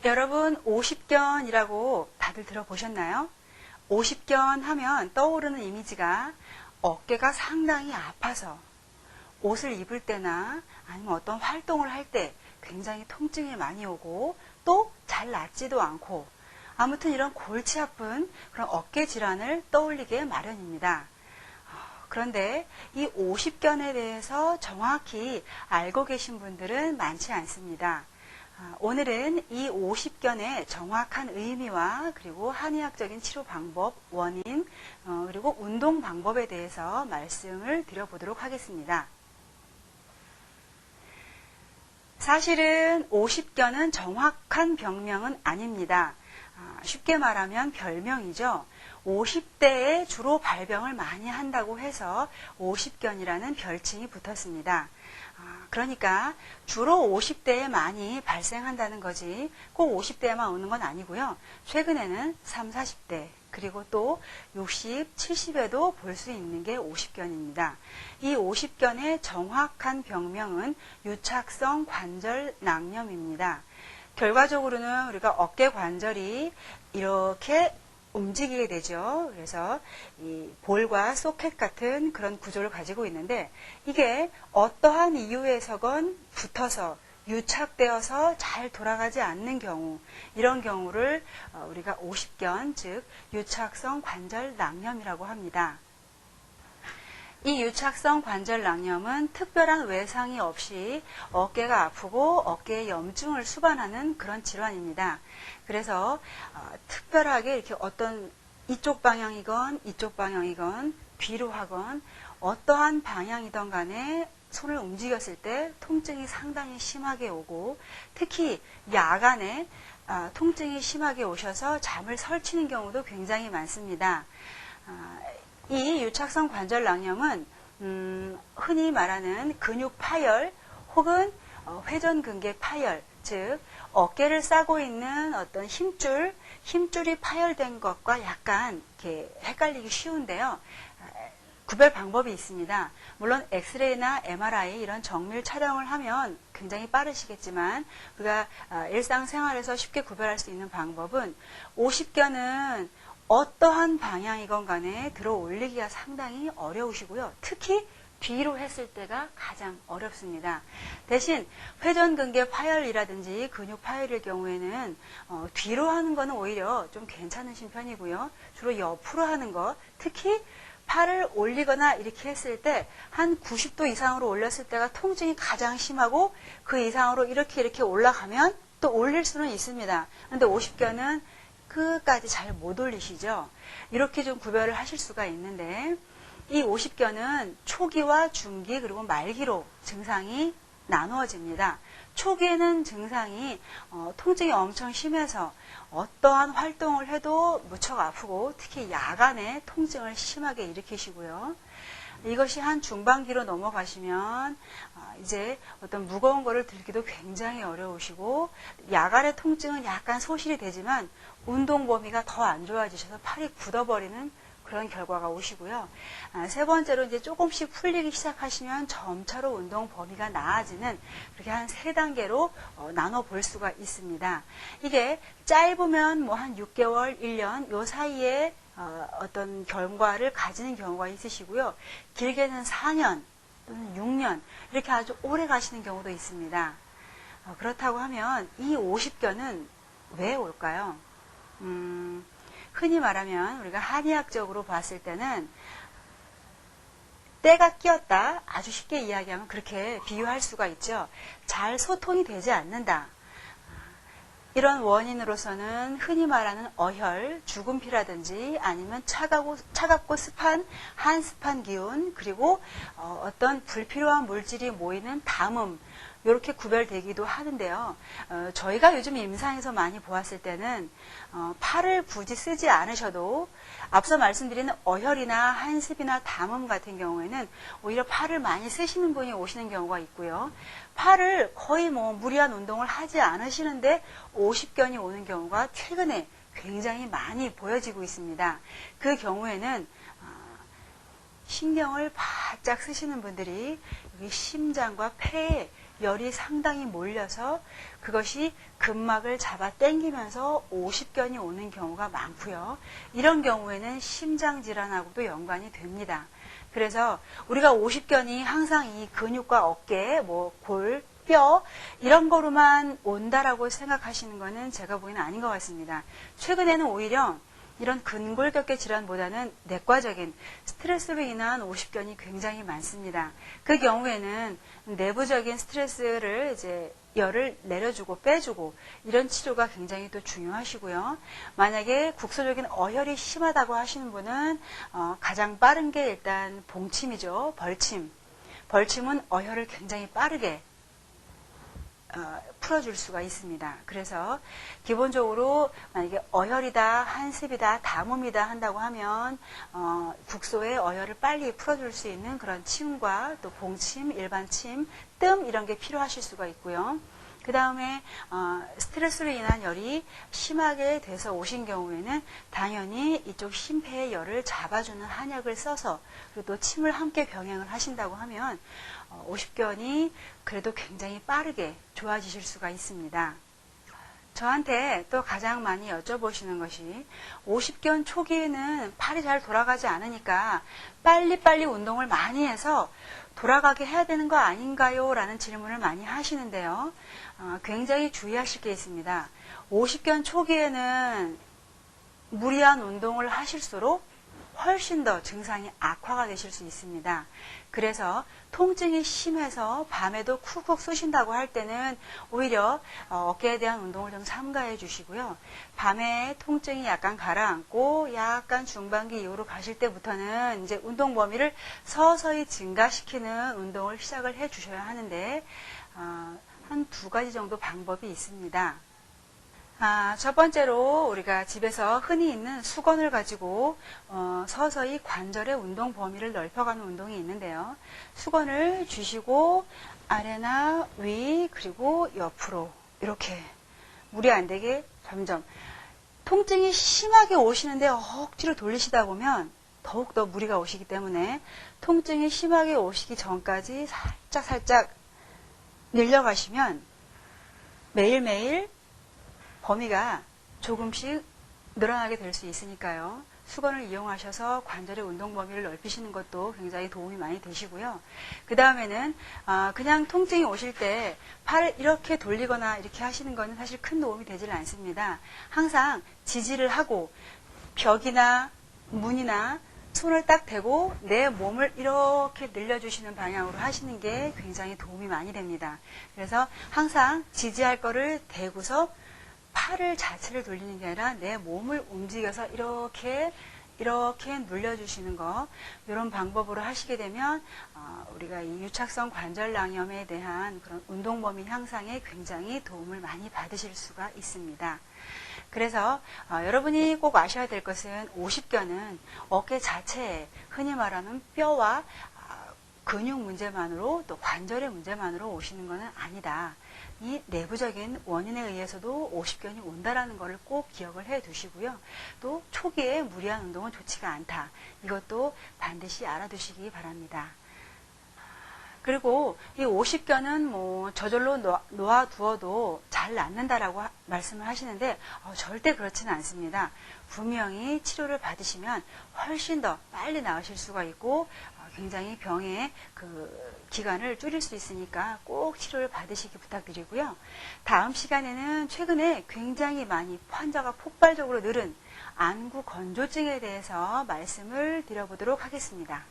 여러분, 오십견이라고 다들 들어보셨나요? 오십견 하면 떠오르는 이미지가 어깨가 상당히 아파서 옷을 입을 때나 아니면 어떤 활동을 할 때 굉장히 통증이 많이 오고 또 잘 낫지도 않고 아무튼 이런 골치 아픈 그런 어깨 질환을 떠올리게 마련입니다. 그런데 이 오십견에 대해서 정확히 알고 계신 분들은 많지 않습니다. 오늘은 이 오십견의 정확한 의미와 그리고 한의학적인 치료 방법, 원인, 그리고 운동 방법에 대해서 말씀을 드려보도록 하겠습니다. 사실은 오십견은 정확한 병명은 아닙니다. 쉽게 말하면 별명이죠. 50대에 주로 발병을 많이 한다고 해서 오십견이라는 별칭이 붙었습니다. 그러니까 주로 50대에 많이 발생한다는 거지 꼭 50대에만 오는 건 아니고요. 최근에는 30, 40대 그리고 또 60, 70에도 볼 수 있는 게 오십견입니다. 이 오십견의 정확한 병명은 유착성 관절 낭염입니다. 결과적으로는 우리가 어깨 관절이 이렇게 움직이게 되죠. 그래서 이 볼과 소켓 같은 그런 구조를 가지고 있는데 이게 어떠한 이유에서건 붙어서 유착되어서 잘 돌아가지 않는 경우, 이런 경우를 우리가 오십견, 즉 유착성 관절 낭염이라고 합니다. 이 유착성 관절 낭염은 특별한 외상이 없이 어깨가 아프고 어깨에 염증을 수반하는 그런 질환입니다. 그래서 특별하게 이렇게 어떤 이쪽 방향이건 이쪽 방향이건 뒤로 하건 어떠한 방향이든 간에 손을 움직였을 때 통증이 상당히 심하게 오고 특히 야간에 통증이 심하게 오셔서 잠을 설치는 경우도 굉장히 많습니다. 이 유착성 관절 낭염은 흔히 말하는 근육 파열 혹은 회전근개 파열, 즉 어깨를 싸고 있는 어떤 힘줄이 파열된 것과 약간 이렇게 헷갈리기 쉬운데요. 구별 방법이 있습니다. 물론 엑스레이나 MRI 이런 정밀 촬영을 하면 굉장히 빠르시겠지만 우리가 일상생활에서 쉽게 구별할 수 있는 방법은 오십견은 어떠한 방향이건 간에 들어 올리기가 상당히 어려우시고요. 특히 뒤로 했을 때가 가장 어렵습니다. 대신 회전근개 파열이라든지 근육 파열일 경우에는 뒤로 하는 거는 오히려 좀 괜찮으신 편이고요. 주로 옆으로 하는 거, 특히 팔을 올리거나 이렇게 했을 때 한 90도 이상으로 올렸을 때가 통증이 가장 심하고 그 이상으로 이렇게 올라가면 또 올릴 수는 있습니다. 그런데 오십견은 끝까지 잘 못 올리시죠. 이렇게 좀 구별을 하실 수가 있는데 이 오십견은 초기와 중기 그리고 말기로 증상이 나누어집니다. 초기에는 증상이 통증이 엄청 심해서 어떠한 활동을 해도 무척 아프고 특히 야간에 통증을 심하게 일으키시고요. 이것이 한 중반기로 넘어가시면 이제 어떤 무거운 거를 들기도 굉장히 어려우시고 야간의 통증은 약간 소실이 되지만 운동 범위가 더 안 좋아지셔서 팔이 굳어버리는 그런 결과가 오시고요. 세 번째로 이제 조금씩 풀리기 시작하시면 점차로 운동 범위가 나아지는 그렇게 한 3단계로 나눠 볼 수가 있습니다. 이게 짧으면 뭐 한 6개월, 1년 요 사이에 어떤 결과를 가지는 경우가 있으시고요. 길게는 4년 또는 6년 이렇게 아주 오래 가시는 경우도 있습니다. 그렇다고 하면 이 오십견은 왜 올까요? 흔히 말하면 우리가 한의학적으로 봤을 때는 때가 끼었다. 아주 쉽게 이야기하면 그렇게 비유할 수가 있죠. 잘 소통이 되지 않는다. 이런 원인으로서는 흔히 말하는 어혈, 주근피라든지 아니면 차갑고 습한 한습한 기운 그리고 어떤 불필요한 물질이 모이는 담음 이렇게 구별되기도 하는데요. 저희가 요즘 임상에서 많이 보았을 때는 팔을 굳이 쓰지 않으셔도 앞서 말씀드린 어혈이나 한습이나 담음 같은 경우에는 오히려 팔을 많이 쓰시는 분이 오시는 경우가 있고요. 팔을 거의 무리한 운동을 하지 않으시는데 오십견이 오는 경우가 최근에 굉장히 많이 보여지고 있습니다. 그 경우에는 신경을 바짝 쓰시는 분들이 여기 심장과 폐에 열이 상당히 몰려서 그것이 근막을 잡아 당기면서 오십견이 오는 경우가 많고요. 이런 경우에는 심장질환하고도 연관이 됩니다. 그래서 우리가 오십견이 항상 이 근육과 어깨, 골, 뼈 이런 거로만 온다라고 생각하시는 거는 제가 보기에는 아닌 것 같습니다. 최근에는 오히려 이런 근골격계 질환보다는 내과적인 스트레스로 인한 오십견이 굉장히 많습니다. 그 경우에는 내부적인 스트레스를 이제 열을 내려주고 빼주고 이런 치료가 굉장히 또 중요하시고요. 만약에 국소적인 어혈이 심하다고 하시는 분은 가장 빠른 게 일단 봉침이죠. 벌침. 벌침은 어혈을 굉장히 빠르게 풀어줄 수가 있습니다. 그래서 기본적으로 만약에 어혈이다, 한습이다, 담음이다 한다고 하면 국소의 어혈을 빨리 풀어줄 수 있는 그런 침과 또 봉침, 일반 침, 뜸 이런 게 필요하실 수가 있고요. 그 다음에 스트레스로 인한 열이 심하게 돼서 오신 경우에는 당연히 이쪽 심폐의 열을 잡아주는 한약을 써서 그리고 또 침을 함께 병행을 하신다고 하면 오십견이 그래도 굉장히 빠르게 좋아지실 수가 있습니다. 저한테 또 가장 많이 여쭤보시는 것이 오십견 초기에는 팔이 잘 돌아가지 않으니까 빨리빨리 운동을 많이 해서 돌아가게 해야 되는 거 아닌가요? 라는 질문을 많이 하시는데요. 굉장히 주의하실 게 있습니다. 오십견 초기에는 무리한 운동을 하실수록 훨씬 더 증상이 악화가 되실 수 있습니다. 그래서 통증이 심해서 밤에도 쿡쿡 쑤신다고 할 때는 오히려 어깨에 대한 운동을 좀 삼가해 주시고요. 밤에 통증이 약간 가라앉고 약간 중반기 이후로 가실 때부터는 이제 운동 범위를 서서히 증가시키는 운동을 시작을 해 주셔야 하는데 한 2가지 정도 방법이 있습니다. 첫 번째로 우리가 집에서 흔히 있는 수건을 가지고 서서히 관절의 운동 범위를 넓혀가는 운동이 있는데요. 수건을 쥐시고 아래나 위 그리고 옆으로 이렇게 무리 안 되게 점점 통증이 심하게 오시는데 억지로 돌리시다 보면 더욱더 무리가 오시기 때문에 통증이 심하게 오시기 전까지 살짝 늘려가시면 매일매일 범위가 조금씩 늘어나게 될 수 있으니까요. 수건을 이용하셔서 관절의 운동 범위를 넓히시는 것도 굉장히 도움이 많이 되시고요. 그 다음에는 그냥 통증이 오실 때 팔을 이렇게 돌리거나 이렇게 하시는 거는 사실 큰 도움이 되질 않습니다. 항상 지지를 하고 벽이나 문이나 손을 딱 대고 내 몸을 이렇게 늘려주시는 방향으로 하시는 게 굉장히 도움이 많이 됩니다. 그래서 항상 지지할 거를 대고서 팔을 자체를 돌리는 게 아니라 내 몸을 움직여서 이렇게 눌려주시는 거 이런 방법으로 하시게 되면 우리가 이 유착성 관절낭염에 대한 그런 운동 범위 향상에 굉장히 도움을 많이 받으실 수가 있습니다. 그래서 여러분이 꼭 아셔야 될 것은 오십견은 어깨 자체에 흔히 말하는 뼈와 근육 문제만으로 또 관절의 문제만으로 오시는 것은 아니다. 이 내부적인 원인에 의해서도 오십견이 온다라는 것을 꼭 기억을 해 두시고요. 또 초기에 무리한 운동은 좋지가 않다. 이것도 반드시 알아두시기 바랍니다. 그리고 이 오십견은 저절로 놓아두어도 잘 낫는다라고 말씀을 하시는데 절대 그렇지는 않습니다. 분명히 치료를 받으시면 훨씬 더 빨리 나으실 수가 있고 굉장히 병의 기간을 줄일 수 있으니까 꼭 치료를 받으시기 부탁드리고요. 다음 시간에는 최근에 굉장히 많이 환자가 폭발적으로 늘은 안구 건조증에 대해서 말씀을 드려보도록 하겠습니다.